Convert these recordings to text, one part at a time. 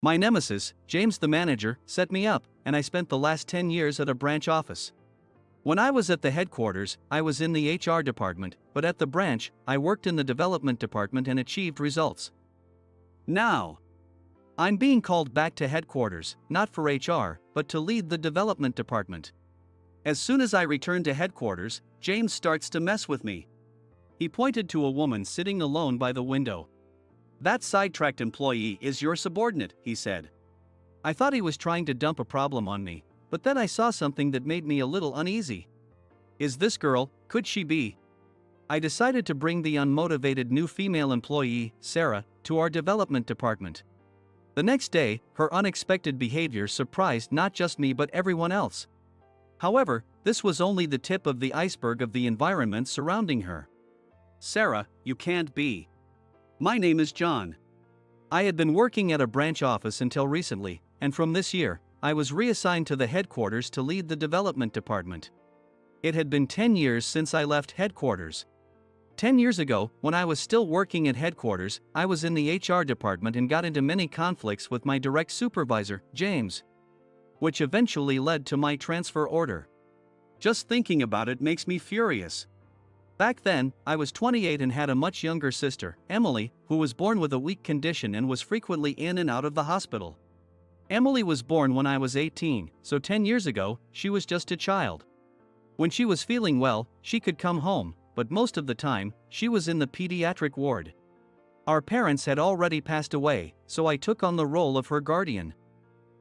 My nemesis, James the manager, set me up, and I spent the last 10 years at a branch office. When I was at the headquarters, I was in the HR department, but at the branch, I worked in the development department and achieved results. Now, I'm being called back to headquarters, not for HR, but to lead the development department. As soon as I return to headquarters, James starts to mess with me. He pointed to a woman sitting alone by the window. "That sidetracked employee is your subordinate," he said. I thought he was trying to dump a problem on me, but then I saw something that made me a little uneasy. Is this girl, could she be? I decided to bring the unmotivated new female employee, Sarah, to our development department. The next day, her unexpected behavior surprised not just me but everyone else. However, this was only the tip of the iceberg of the environment surrounding her. "Sarah, you can't be. My name is John." I had been working at a branch office until recently, and from this year, I was reassigned to the headquarters to lead the development department. It had been 10 years since I left headquarters. 10 years ago, when I was still working at headquarters, I was in the HR department and got into many conflicts with my direct supervisor, James, which eventually led to my transfer order. Just thinking about it makes me furious. Back then, I was 28 and had a much younger sister, Emily, who was born with a weak condition and was frequently in and out of the hospital. Emily was born when I was 18, so 10 years ago, she was just a child. When she was feeling well, she could come home, but most of the time, she was in the pediatric ward. Our parents had already passed away, so I took on the role of her guardian.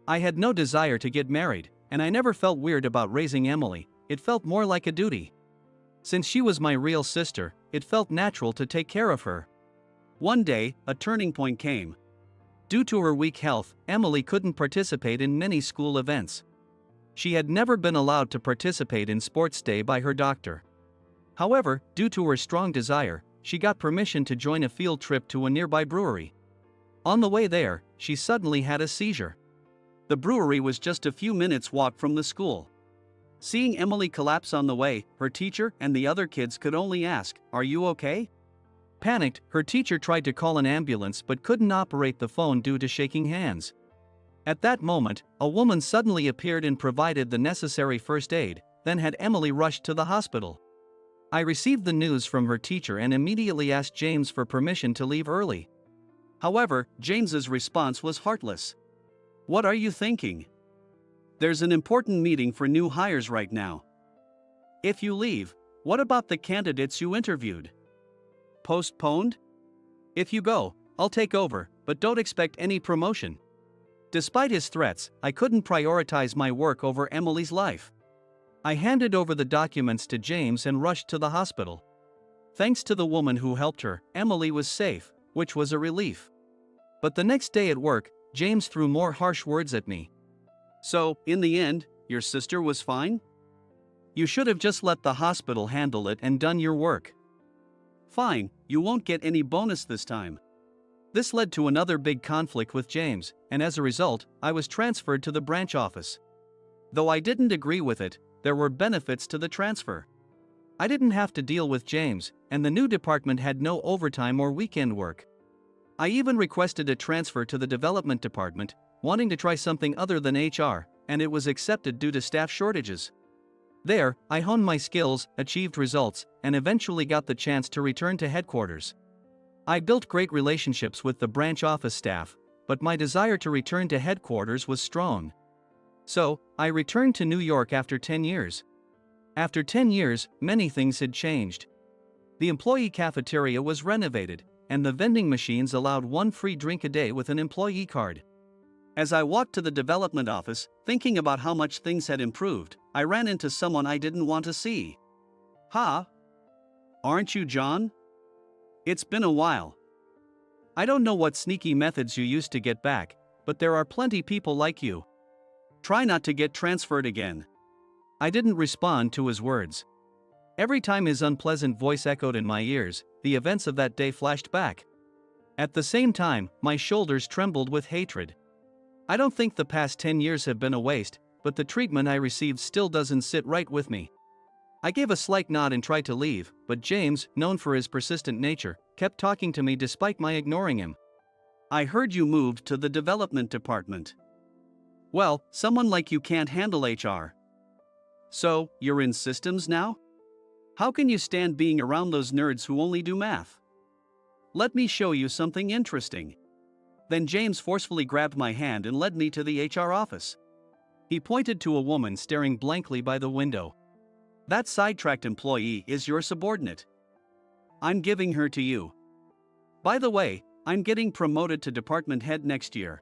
I had no desire to get married, and I never felt weird about raising Emily. It felt more like a duty. Since she was my real sister, it felt natural to take care of her. One day, a turning point came. Due to her weak health, Emily couldn't participate in many school events. She had never been allowed to participate in sports day by her doctor. However, due to her strong desire, she got permission to join a field trip to a nearby brewery. On the way there, she suddenly had a seizure. The brewery was just a few minutes' walk from the school. Seeing Emily collapse on the way, her teacher and the other kids could only ask, "Are you okay?" Panicked, her teacher tried to call an ambulance but couldn't operate the phone due to shaking hands. At that moment, a woman suddenly appeared and provided the necessary first aid, then had Emily rushed to the hospital. I received the news from her teacher and immediately asked James for permission to leave early. However, James's response was heartless. "What are you thinking? There's an important meeting for new hires right now. If you leave, what about the candidates you interviewed? Postponed? If you go, I'll take over, but don't expect any promotion." Despite his threats, I couldn't prioritize my work over Emily's life. I handed over the documents to James and rushed to the hospital. Thanks to the woman who helped her, Emily was safe, which was a relief. But the next day at work, James threw more harsh words at me. "So, in the end, your sister was fine? You should have just let the hospital handle it and done your work. Fine, you won't get any bonus this time." This led to another big conflict with James, and as a result, I was transferred to the branch office. Though I didn't agree with it, there were benefits to the transfer. I didn't have to deal with James, and the new department had no overtime or weekend work. I even requested a transfer to the development department, wanting to try something other than HR, and it was accepted due to staff shortages. There, I honed my skills, achieved results, and eventually got the chance to return to headquarters. I built great relationships with the branch office staff, but my desire to return to headquarters was strong. So, I returned to New York after 10 years. After 10 years, many things had changed. The employee cafeteria was renovated, and the vending machines allowed one free drink a day with an employee card. As I walked to the development office, thinking about how much things had improved, I ran into someone I didn't want to see. "Ha! Aren't you John? It's been a while. I don't know what sneaky methods you used to get back, but there are plenty people like you. Try not to get transferred again." I didn't respond to his words. Every time his unpleasant voice echoed in my ears, the events of that day flashed back. At the same time, my shoulders trembled with hatred. I don't think the past 10 years have been a waste, but the treatment I received still doesn't sit right with me. I gave a slight nod and tried to leave, but James, known for his persistent nature, kept talking to me despite my ignoring him. I heard you moved to the development department. Well, someone like you can't handle HR. So, you're in systems now? How can you stand being around those nerds who only do math? Let me show you something interesting. Then James forcefully grabbed my hand and led me to the HR office. He pointed to a woman staring blankly by the window. That sidetracked employee is your subordinate. I'm giving her to you. By the way, I'm getting promoted to department head next year.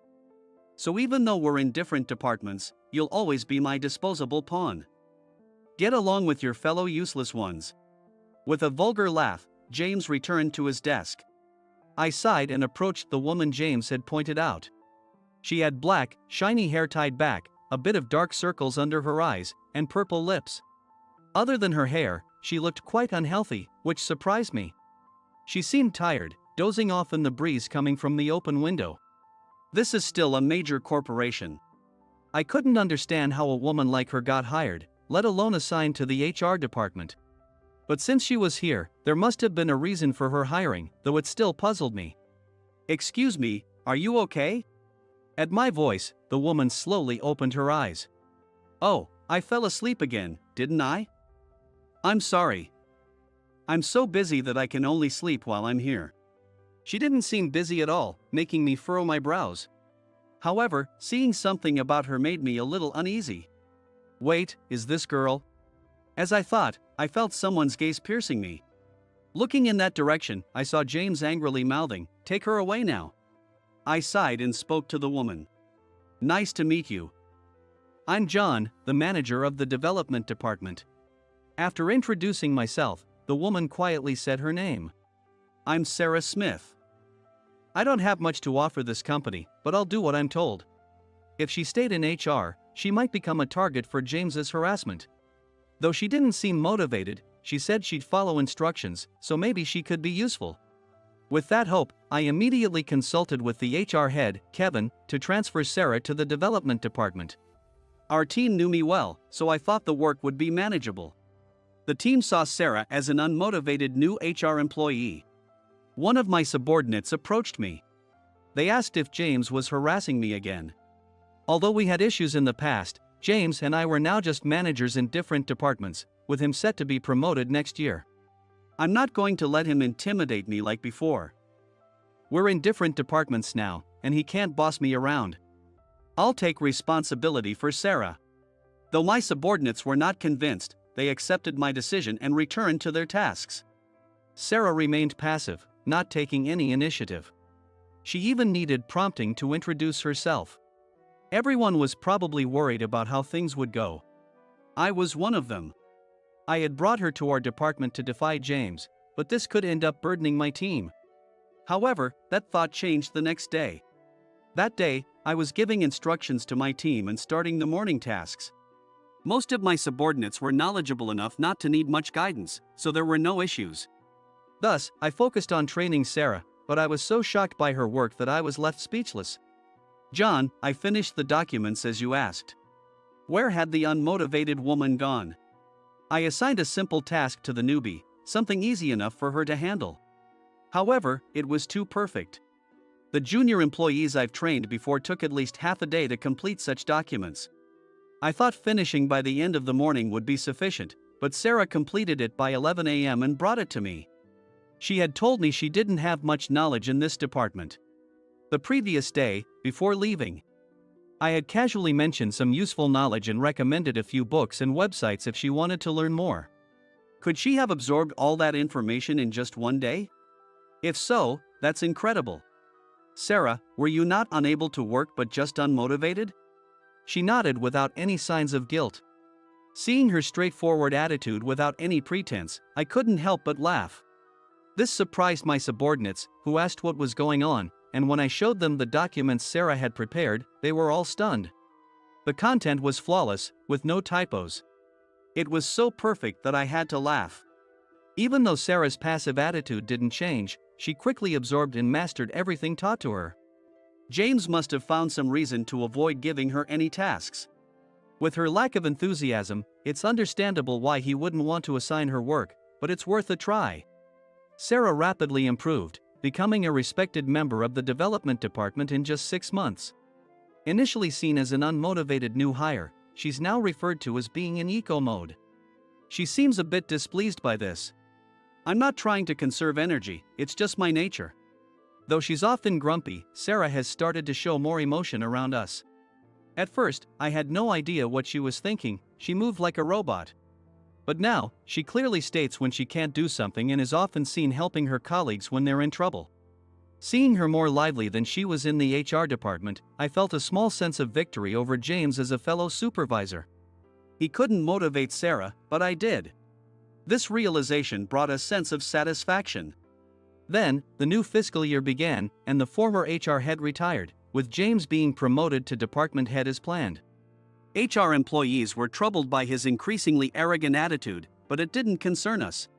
So even though we're in different departments, you'll always be my disposable pawn. Get along with your fellow useless ones. With a vulgar laugh, James returned to his desk. I sighed and approached the woman James had pointed out. She had black, shiny hair tied back, a bit of dark circles under her eyes, and purple lips. Other than her hair, she looked quite unhealthy, which surprised me. She seemed tired, dozing off in the breeze coming from the open window. This is still a major corporation. I couldn't understand how a woman like her got hired, let alone assigned to the HR department. But since she was here, there must have been a reason for her hiring, though it still puzzled me. Excuse me, are you okay? At my voice, the woman slowly opened her eyes. Oh, I fell asleep again, didn't I? I'm sorry. I'm so busy that I can only sleep while I'm here. She didn't seem busy at all, making me furrow my brows. However, seeing something about her made me a little uneasy. Wait, is this girl? As I thought, I felt someone's gaze piercing me. Looking in that direction, I saw James angrily mouthing, "Take her away now." I sighed and spoke to the woman. Nice to meet you. I'm John, the manager of the development department. After introducing myself, the woman quietly said her name. I'm Sarah Smith. I don't have much to offer this company, but I'll do what I'm told. If she stayed in HR, she might become a target for James's harassment. Though she didn't seem motivated, she said she'd follow instructions, so maybe she could be useful. With that hope, I immediately consulted with the HR head, Kevin, to transfer Sarah to the development department. Our team knew me well, so I thought the work would be manageable. The team saw Sarah as an unmotivated new HR employee. One of my subordinates approached me. They asked if James was harassing me again. Although we had issues in the past, James and I were now just managers in different departments, with him set to be promoted next year. I'm not going to let him intimidate me like before. We're in different departments now, and he can't boss me around. I'll take responsibility for Sarah. Though my subordinates were not convinced, they accepted my decision and returned to their tasks. Sarah remained passive, not taking any initiative. She even needed prompting to introduce herself. Everyone was probably worried about how things would go. I was one of them. I had brought her to our department to defy James, but this could end up burdening my team. However, that thought changed the next day. That day, I was giving instructions to my team and starting the morning tasks. Most of my subordinates were knowledgeable enough not to need much guidance, so there were no issues. Thus, I focused on training Sarah, but I was so shocked by her work that I was left speechless. John, I finished the documents as you asked. Where had the unmotivated woman gone? I assigned a simple task to the newbie, something easy enough for her to handle. However, it was too perfect. The junior employees I've trained before took at least half a day to complete such documents. I thought finishing by the end of the morning would be sufficient, but Sarah completed it by 11 a.m. and brought it to me. She had told me she didn't have much knowledge in this department. The previous day, before leaving, I had casually mentioned some useful knowledge and recommended a few books and websites if she wanted to learn more. Could she have absorbed all that information in just one day? If so, that's incredible. Sarah, were you not unable to work but just unmotivated? She nodded without any signs of guilt. Seeing her straightforward attitude without any pretense, I couldn't help but laugh. This surprised my subordinates, who asked what was going on, and when I showed them the documents Sarah had prepared, they were all stunned. The content was flawless, with no typos. It was so perfect that I had to laugh. Even though Sarah's passive attitude didn't change, she quickly absorbed and mastered everything taught to her. James must have found some reason to avoid giving her any tasks. With her lack of enthusiasm, it's understandable why he wouldn't want to assign her work, but it's worth a try. Sarah rapidly improved, becoming a respected member of the development department in just 6 months. Initially seen as an unmotivated new hire, she's now referred to as being in eco mode. She seems a bit displeased by this. I'm not trying to conserve energy, it's just my nature. Though she's often grumpy, Sarah has started to show more emotion around us. At first, I had no idea what she was thinking, she moved like a robot. But now, she clearly states when she can't do something and is often seen helping her colleagues when they're in trouble. Seeing her more lively than she was in the HR department, I felt a small sense of victory over James as a fellow supervisor. He couldn't motivate Sarah, but I did. This realization brought a sense of satisfaction. Then, the new fiscal year began, and the former HR head retired, with James being promoted to department head as planned. HR employees were troubled by his increasingly arrogant attitude, but it didn't concern us.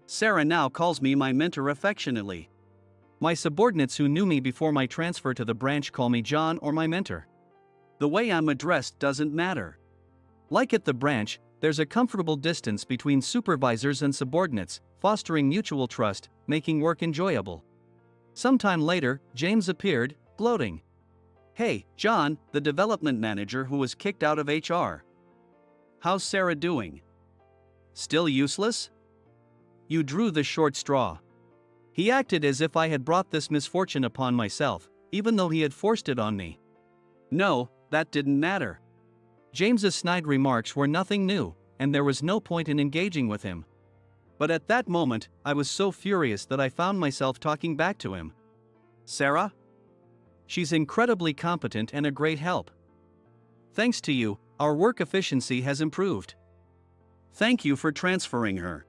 Sarah now calls me my mentor affectionately. My subordinates who knew me before my transfer to the branch call me John or my mentor. The way I'm addressed doesn't matter. Like at the branch, there's a comfortable distance between supervisors and subordinates, fostering mutual trust, making work enjoyable. Sometime later, James appeared, gloating. Hey, John, the development manager who was kicked out of HR. How's Sarah doing? Still useless? You drew the short straw. He acted as if I had brought this misfortune upon myself, even though he had forced it on me. No, that didn't matter. James's snide remarks were nothing new, and there was no point in engaging with him. But at that moment, I was so furious that I found myself talking back to him. Sarah? She's incredibly competent and a great help. Thanks to you, our work efficiency has improved. Thank you for transferring her.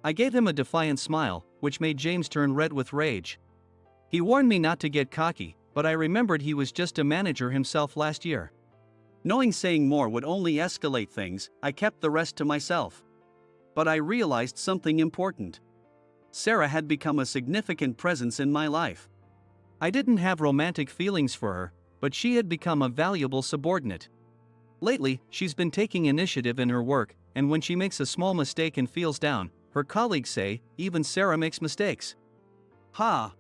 I gave him a defiant smile, which made James turn red with rage. He warned me not to get cocky, but I remembered he was just a manager himself last year. Knowing saying more would only escalate things, I kept the rest to myself. But I realized something important. Sarah had become a significant presence in my life. I didn't have romantic feelings for her, but she had become a valuable subordinate. Lately, she's been taking initiative in her work, and when she makes a small mistake and feels down, her colleagues say, even Sarah makes mistakes. Ha!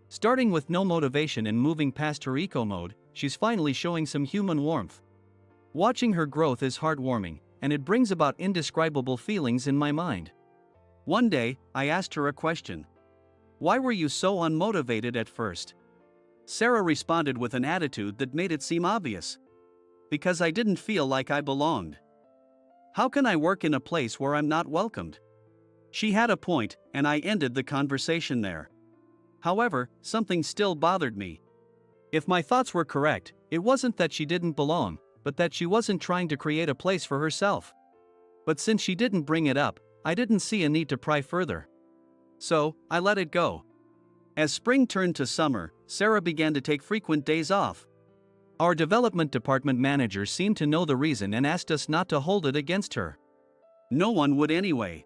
Starting with no motivation and moving past her eco mode, she's finally showing some human warmth. Watching her growth is heartwarming, and it brings about indescribable feelings in my mind. One day, I asked her a question. Why were you so unmotivated at first? Sarah responded with an attitude that made it seem obvious. Because I didn't feel like I belonged. How can I work in a place where I'm not welcomed? She had a point, and I ended the conversation there. However, something still bothered me. If my thoughts were correct, it wasn't that she didn't belong, but that she wasn't trying to create a place for herself. But since she didn't bring it up, I didn't see a need to pry further. So, I let it go. As spring turned to summer, Sarah began to take frequent days off. Our development department manager seemed to know the reason and asked us not to hold it against her. No one would anyway.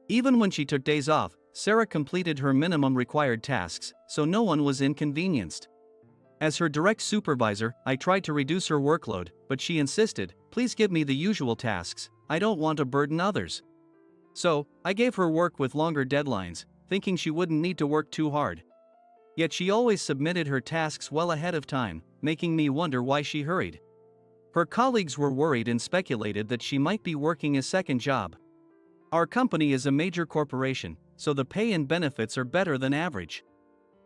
Even when she took days off, Sarah completed her minimum required tasks, so no one was inconvenienced. As her direct supervisor, I tried to reduce her workload, but she insisted, please give me the usual tasks, I don't want to burden others. So, I gave her work with longer deadlines, thinking she wouldn't need to work too hard. Yet she always submitted her tasks well ahead of time, making me wonder why she hurried. Her colleagues were worried and speculated that she might be working a second job. Our company is a major corporation, so the pay and benefits are better than average.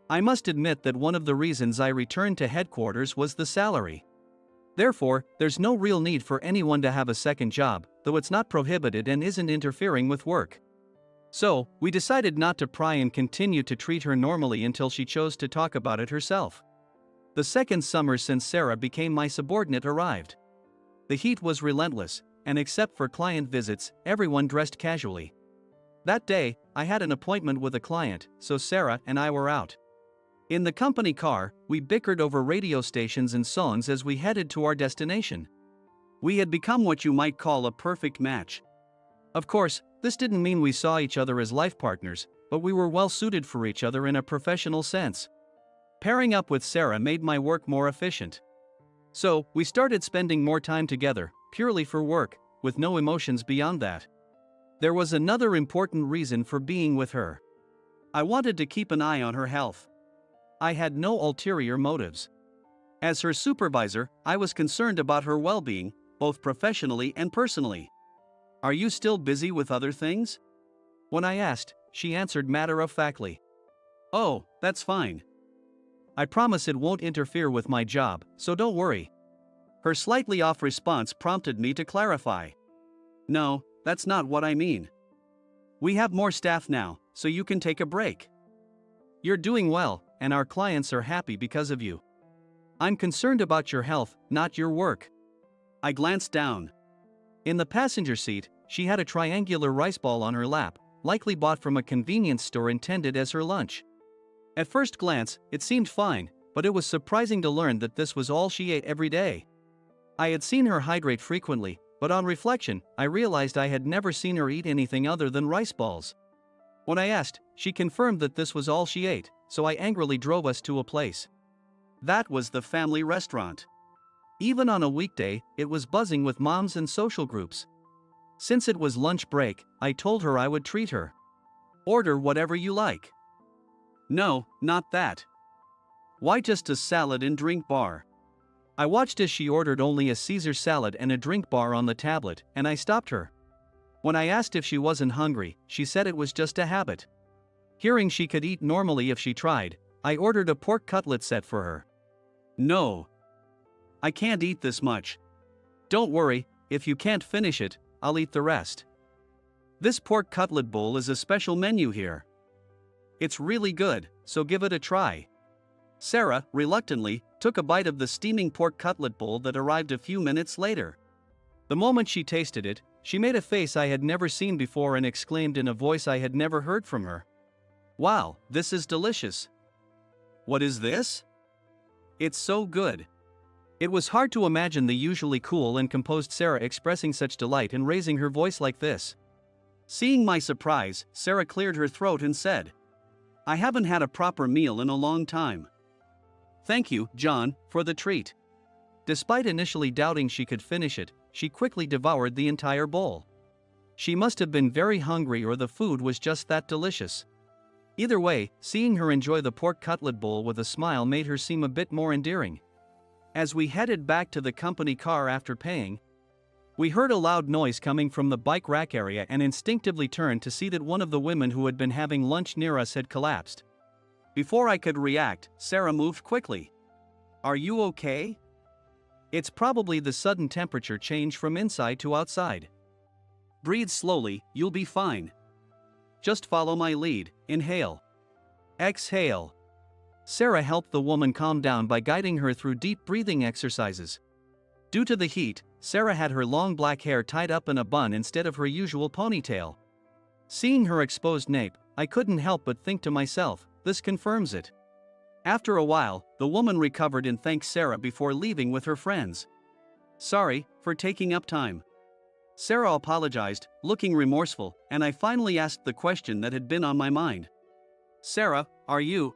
I must admit that one of the reasons I returned to headquarters was the salary. Therefore, there's no real need for anyone to have a second job, though it's not prohibited and isn't interfering with work. So, we decided not to pry and continue to treat her normally until she chose to talk about it herself. The second summer since Sarah became my subordinate arrived. The heat was relentless, and except for client visits, everyone dressed casually. That day, I had an appointment with a client, so Sarah and I were out. In the company car, we bickered over radio stations and songs as we headed to our destination. We had become what you might call a perfect match. Of course, this didn't mean we saw each other as life partners, but we were well suited for each other in a professional sense. Pairing up with Sarah made my work more efficient. So, we started spending more time together, purely for work, with no emotions beyond that. There was another important reason for being with her. I wanted to keep an eye on her health. I had no ulterior motives. As her supervisor, I was concerned about her well-being, both professionally and personally. Are you still busy with other things? When I asked, she answered matter-of-factly. Oh, that's fine. I promise it won't interfere with my job, so don't worry. Her slightly off response prompted me to clarify. No, that's not what I mean. We have more staff now, so you can take a break. You're doing well, and our clients are happy because of you. I'm concerned about your health, not your work. I glanced down. In the passenger seat, she had a triangular rice ball on her lap, likely bought from a convenience store intended as her lunch. At first glance, it seemed fine, but it was surprising to learn that this was all she ate every day. I had seen her hydrate frequently, but on reflection, I realized I had never seen her eat anything other than rice balls. When I asked, she confirmed that this was all she ate, so I angrily drove us to a place. That was the family restaurant. Even on a weekday, it was buzzing with moms and social groups. Since it was lunch break, I told her I would treat her. Order whatever you like. No, not that. Why just a salad and drink bar? I watched as she ordered only a Caesar salad and a drink bar on the tablet, and I stopped her. When I asked if she wasn't hungry, she said it was just a habit. Hearing she could eat normally if she tried, I ordered a pork cutlet set for her. No. I can't eat this much. Don't worry, if you can't finish it, I'll eat the rest. This pork cutlet bowl is a special menu here. It's really good, so give it a try. Sarah, reluctantly, took a bite of the steaming pork cutlet bowl that arrived a few minutes later. The moment she tasted it, she made a face I had never seen before and exclaimed in a voice I had never heard from her. Wow, this is delicious. What is this? It's so good. It was hard to imagine the usually cool and composed Sarah expressing such delight and raising her voice like this. Seeing my surprise, Sarah cleared her throat and said, I haven't had a proper meal in a long time. Thank you, John, for the treat. Despite initially doubting she could finish it, she quickly devoured the entire bowl. She must have been very hungry or the food was just that delicious. Either way, seeing her enjoy the pork cutlet bowl with a smile made her seem a bit more endearing. As we headed back to the company car after paying, we heard a loud noise coming from the bike rack area and instinctively turned to see that one of the women who had been having lunch near us had collapsed. Before I could react, Sarah moved quickly. Are you okay? It's probably the sudden temperature change from inside to outside. Breathe slowly, you'll be fine. Just follow my lead, inhale. Exhale. Sarah helped the woman calm down by guiding her through deep breathing exercises. Due to the heat, Sarah had her long black hair tied up in a bun instead of her usual ponytail. Seeing her exposed nape, I couldn't help but think to myself, this confirms it. After a while, the woman recovered and thanked Sarah before leaving with her friends. Sorry for taking up time. Sarah apologized, looking remorseful, and I finally asked the question that had been on my mind. Sarah, are you?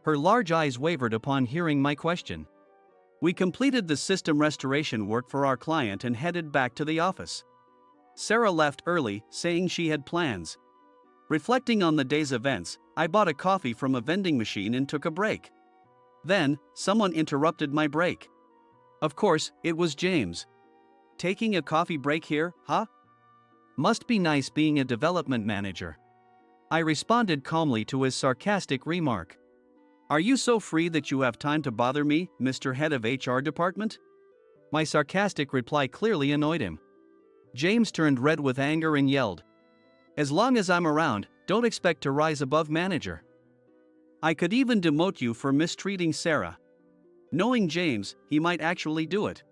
Her large eyes wavered upon hearing my question. We completed the system restoration work for our client and headed back to the office. Sarah left early, saying she had plans. Reflecting on the day's events, I bought a coffee from a vending machine and took a break. Then, someone interrupted my break. Of course, it was James. Taking a coffee break here, huh? Must be nice being a development manager. I responded calmly to his sarcastic remark. Are you so free that you have time to bother me, Mr. Head of HR Department? My sarcastic reply clearly annoyed him. James turned red with anger and yelled. As long as I'm around, don't expect to rise above manager. I could even demote you for mistreating Sarah. Knowing James, he might actually do it.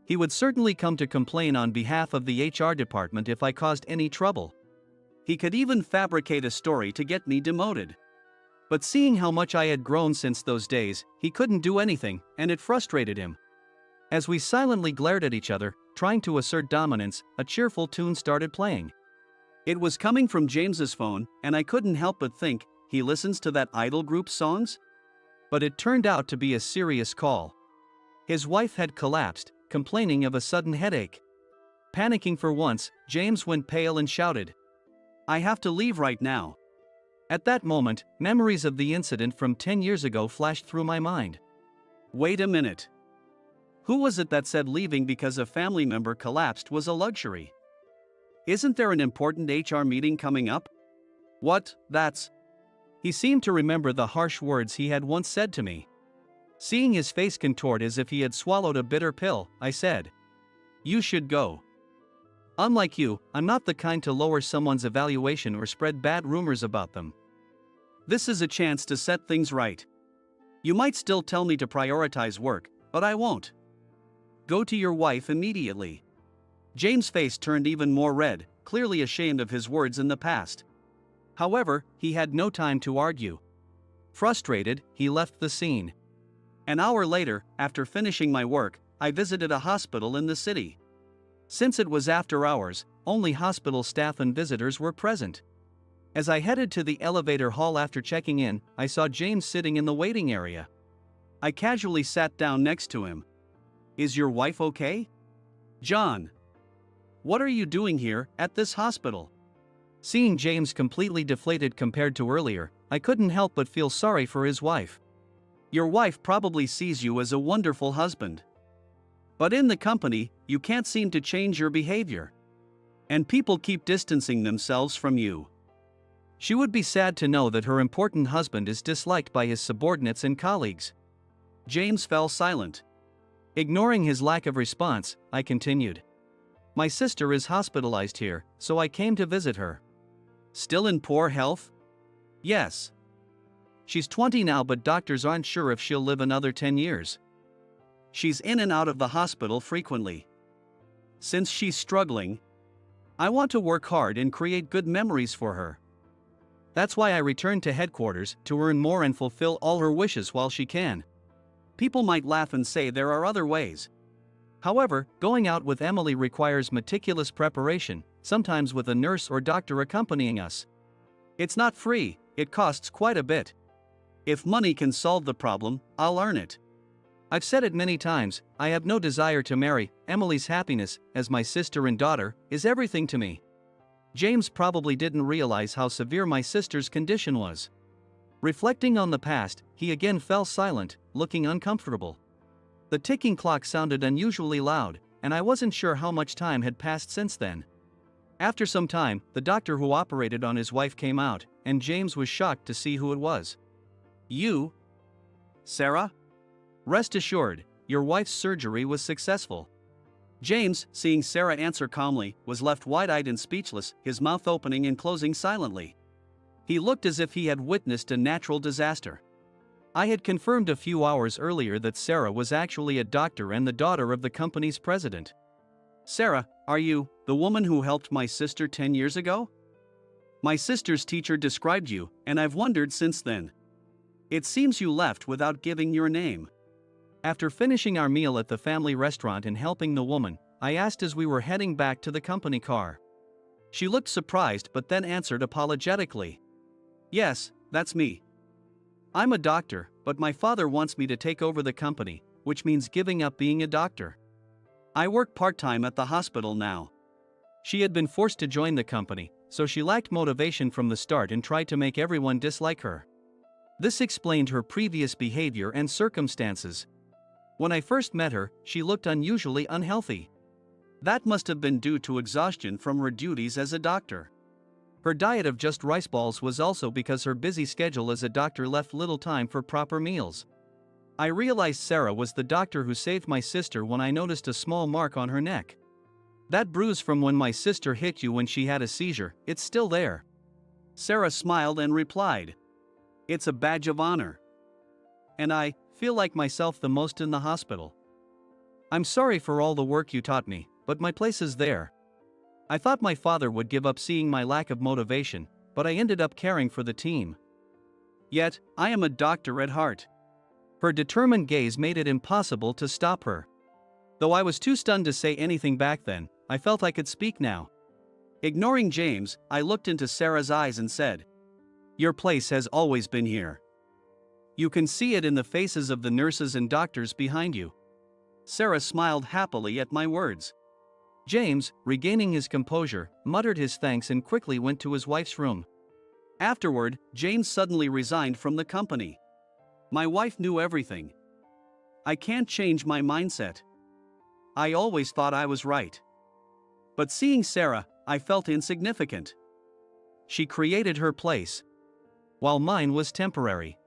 He would certainly come to complain on behalf of the HR department if I caused any trouble. He could even fabricate a story to get me demoted. But seeing how much I had grown since those days, he couldn't do anything, and it frustrated him. As we silently glared at each other, trying to assert dominance, a cheerful tune started playing. It was coming from James's phone, and I couldn't help but think, he listens to that idol group's songs? But it turned out to be a serious call. His wife had collapsed, complaining of a sudden headache. Panicking for once, James went pale and shouted, I have to leave right now. At that moment, memories of the incident from 10 years ago flashed through my mind. Wait a minute. Who was it that said leaving because a family member collapsed was a luxury? Isn't there an important HR meeting coming up? What, that's. He seemed to remember the harsh words he had once said to me. Seeing his face contort as if he had swallowed a bitter pill, I said, "You should go. Unlike you, I'm not the kind to lower someone's evaluation or spread bad rumors about them. This is a chance to set things right. You might still tell me to prioritize work, but I won't. Go to your wife immediately." James' face turned even more red, clearly ashamed of his words in the past. However, he had no time to argue. Frustrated, he left the scene. An hour later, after finishing my work, I visited a hospital in the city. Since it was after hours, only hospital staff and visitors were present. As I headed to the elevator hall after checking in, I saw James sitting in the waiting area. I casually sat down next to him. "Is your wife okay?" "John. What are you doing here, at this hospital?" Seeing James completely deflated compared to earlier, I couldn't help but feel sorry for his wife. "Your wife probably sees you as a wonderful husband. But in the company, you can't seem to change your behavior. And people keep distancing themselves from you. She would be sad to know that her important husband is disliked by his subordinates and colleagues." James fell silent. Ignoring his lack of response, I continued. "My sister is hospitalized here, so I came to visit her." "Still in poor health?" "Yes. She's 20 now, but doctors aren't sure if she'll live another 10 years. She's in and out of the hospital frequently. Since she's struggling, I want to work hard and create good memories for her. That's why I returned to headquarters, to earn more and fulfill all her wishes while she can." People might laugh and say there are other ways. However, going out with Emily requires meticulous preparation, sometimes with a nurse or doctor accompanying us. It's not free, it costs quite a bit. If money can solve the problem, I'll earn it. I've said it many times, I have no desire to marry. Emily's happiness, as my sister and daughter, is everything to me. James probably didn't realize how severe my sister's condition was. Reflecting on the past, he again fell silent, looking uncomfortable. The ticking clock sounded unusually loud, and I wasn't sure how much time had passed since then. After some time, the doctor who operated on his wife came out, and James was shocked to see who it was. "You? Sarah?" "Rest assured, your wife's surgery was successful." James, seeing Sarah answer calmly, was left wide-eyed and speechless, his mouth opening and closing silently. He looked as if he had witnessed a natural disaster. I had confirmed a few hours earlier that Sarah was actually a doctor and the daughter of the company's president. "Sarah, are you the woman who helped my sister 10 years ago? My sister's teacher described you, and I've wondered since then. It seems you left without giving your name." After finishing our meal at the family restaurant and helping the woman, I asked as we were heading back to the company car. She looked surprised but then answered apologetically. "Yes, that's me. I'm a doctor, but my father wants me to take over the company, which means giving up being a doctor. I work part-time at the hospital now." She had been forced to join the company, so she lacked motivation from the start and tried to make everyone dislike her. This explained her previous behavior and circumstances. When I first met her, she looked unusually unhealthy. That must have been due to exhaustion from her duties as a doctor. Her diet of just rice balls was also because her busy schedule as a doctor left little time for proper meals. I realized Sarah was the doctor who saved my sister when I noticed a small mark on her neck. That bruise from when my sister hit you when she had a seizure, it's still there. Sarah smiled and replied, "It's a badge of honor. And I feel like myself the most in the hospital. I'm sorry for all the work you taught me, but my place is there. I thought my father would give up seeing my lack of motivation, but I ended up caring for the team. Yet, I am a doctor at heart." Her determined gaze made it impossible to stop her. Though I was too stunned to say anything back then, I felt I could speak now. Ignoring James, I looked into Sarah's eyes and said, "Your place has always been here. You can see it in the faces of the nurses and doctors behind you." Sarah smiled happily at my words. James, regaining his composure, muttered his thanks and quickly went to his wife's room. Afterward, James suddenly resigned from the company. My wife knew everything. I can't change my mindset. I always thought I was right. But seeing Sarah, I felt insignificant. She created her place, while mine was temporary.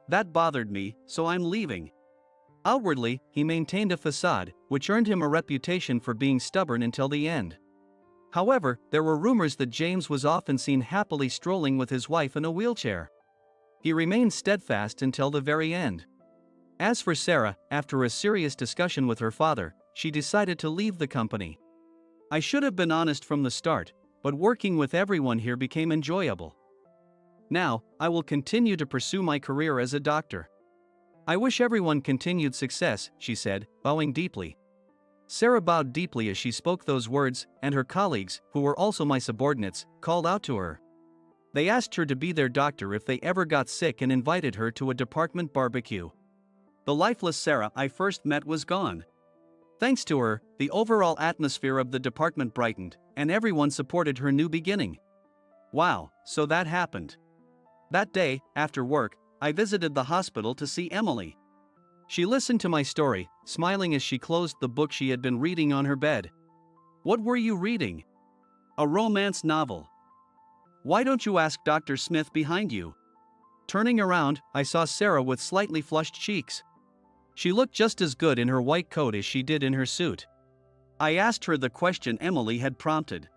That bothered me, so I'm leaving. Outwardly, he maintained a facade, which earned him a reputation for being stubborn until the end. However, there were rumors that James was often seen happily strolling with his wife in a wheelchair. He remained steadfast until the very end. As for Sarah, after a serious discussion with her father, she decided to leave the company. I should have been honest from the start, but working with everyone here became enjoyable. Now, I will continue to pursue my career as a doctor. I wish everyone continued success, she said, bowing deeply. Sarah bowed deeply as she spoke those words, and her colleagues, who were also my subordinates, called out to her. They asked her to be their doctor if they ever got sick and invited her to a department barbecue. The lifeless Sarah I first met was gone. Thanks to her, the overall atmosphere of the department brightened, and everyone supported her new beginning. Wow, so that happened. That day, after work, I visited the hospital to see Emily. She listened to my story, smiling as she closed the book she had been reading on her bed. What were you reading? A romance novel. Why don't you ask Dr. Smith behind you? Turning around, I saw Sarah with slightly flushed cheeks. She looked just as good in her white coat as she did in her suit. I asked her the question Emily had prompted.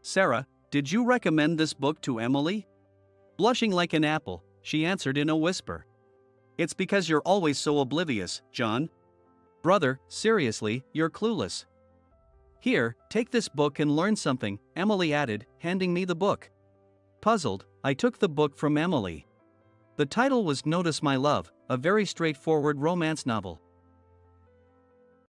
Sarah, did you recommend this book to Emily? Blushing like an apple, she answered in a whisper. It's because you're always so oblivious, John. Brother, seriously, you're clueless. Here, take this book and learn something, Emily added, handing me the book. Puzzled, I took the book from Emily. The title was Notice My Love, a very straightforward romance novel.